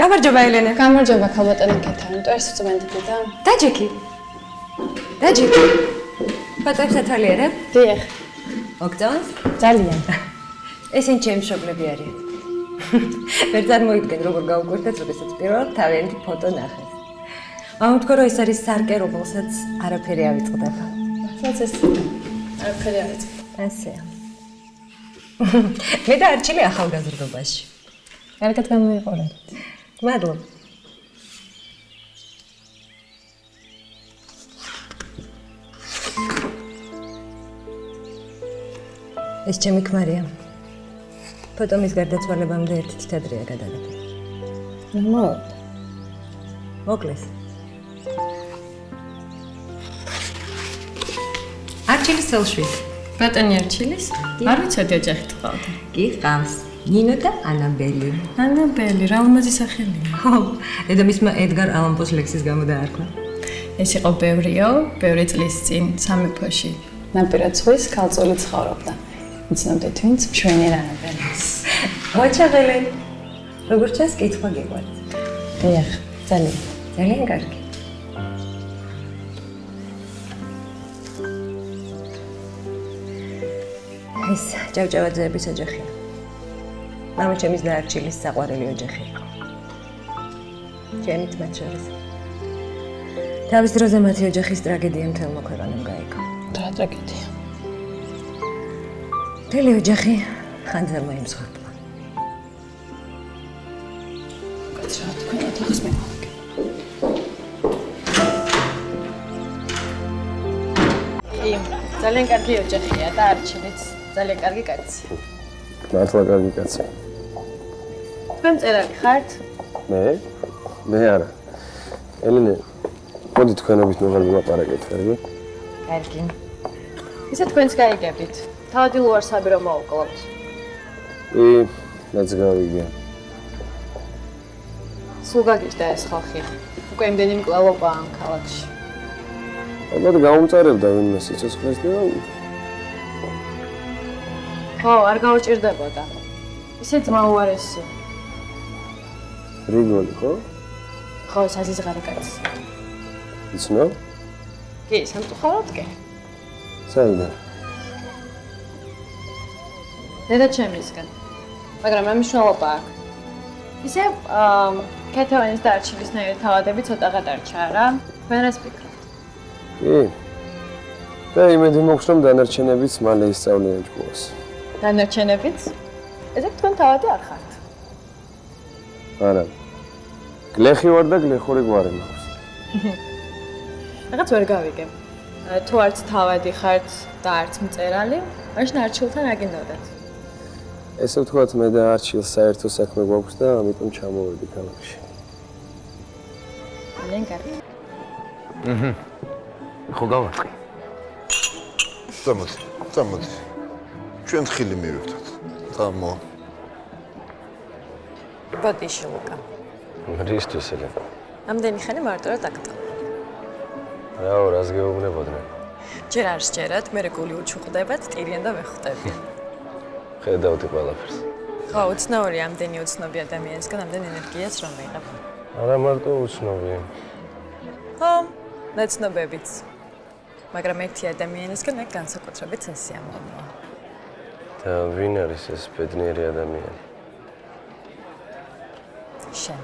გამარჯობა ელენე. გამარჯობა ქალბატონი ქეთანი. ტვერს ვწმენდით და დაჯექი. ფოტოებს ათვალიერებ? დიახ. მოგწონს? ძალიან. ესენი ჩემი მშობლები არიან. ვერ წარმოიდგენ როგორ გავუკვირდეთ, როდესაც პირველად თავიანთი ფოტო ნახეს. მაგრამ თქო რომ ეს არის სარკე, რომელსაც არაფერი ავიწყდება. ახლა ეს არაფერი ავიწყდება. ასეა. მე და არჩილი ახალგაზრდობაში. კარგად გამოიყურეთ. მადლობა. ეს ჩემი ქმარია. ფოტომის გარდაცვალებამდე ერთი თითადრეა გადაღებული. ნორმალურად. მოკლეს. არჩილის ცელშვით. ბატონი არჩილის? არ ვიცოდი ოჯახით ყავდა. კი, ყავს. ნინო და ანაბელი. ანაბელი, რა უმაზი სახელია. ხო, დედამისმა ედგარ ალან პოს ლექსის გამო დაარქვა. ეს იყო ბევრი წლის წინ სამეფოში. ნაპირად ზღვის ქალწული ცხოვრობდა. იცნობდით ვინც მშვენი ანაბელს. მოჩაღელე. როგორ ჩანს კითხვა გიყვართ? დიახ, ძალიან კარგი. ეს ჭავჭავაძეების ოჯახია. მამაჩემის და არჩილის საყვარელი ოჯახი იყო. ჩემით მათ შორის. თავის დროზე მათი ოჯახის ტრაგედია მთელმა ქვეყანამ გაიგო. რა ტრაგედია? მთელი ოჯახი ხანძარმა იმსხვერპლა. კაცრა თქვენ ოთახს მივაგე. ძალიან კარგი ოჯახია და არჩილიც ძალიან კარგი კაცია. მართლა კარგი კაცია. თქვენ მწერალი ხართ? მე არა. ელენე, მოდი თქვენობით მოღალ ვილაპარაკეთ, კარგი? კარგი. ისე თქვენს გაიგებდით. თავადი ლუარსაბი რომ მოვუკლოთ. მეც გავიგე. სულ გაგიჟდა ეს ხალხი. უკვე იმდენი მკვლელობაა ამ ქალაქში. ალბათ გაუმწარებდა ვინმე სიცოცხლეს და ხო, არ გაუჭირდებოდა. ისე ძმა უარესი. რიგოლი, ხო? ხო, საზიზღარი კაცი. იცნობ? კი, სამწუხაროდ კი. საიდან? დედა ჩემისგან. მაგრამ ამ მნიშვნელობა აქვს. ისე ქეთევანის და არჩილისნაირი თავადები ცოტა გადარჩა რა. თქვენ რას ფიქრობთ? კი. და იმედი მაქვს რომ დანარჩენებიც მალე ისწავლიან ჭკუას. დანარჩენებიც? ესე თქვენ თავადი არ ხართ. არა. გლეხი ვარ და გლეხური გვარი მაქვს. რაღაც ვერ გავიგებ. თუ არც თავადი ხართ და არც მწერალი, მაშინ არჩილთან რა გინდოდათ? ესე ვთქვათ, მე და არჩილს საერთო საქმე გვაქვს და ამიტომ ჩამოვედი ქალაქში. ძალიან კარგი. ხო გავარტყი. წამოდი. ჩვენ ხილი მივიღოთ. წამო. ბოდიში ლუკა. რისთვის ელენე? ამდენი ხანი მარტო დაგტო. რაო, რას გეუბნებოდნენ? ჯერ არ სჯერათ, მე გული უჩუყდებათ, ტირიან და ვეხუტებიან. ხედავდი ყველაფერს. ხო, უცნაური ამდენი უცნობი ადამიანისგან ამდენ ენერგიას რომ ვიღებ. არა მარტო უცნობი. ხო, ნაცნობებიც. მაგრამ ერთი ადამიანისგან მე განსაკუთრებით სასიამოვნოა. და ვინ არის ეს ბედნიერი ადამიანი? შენ.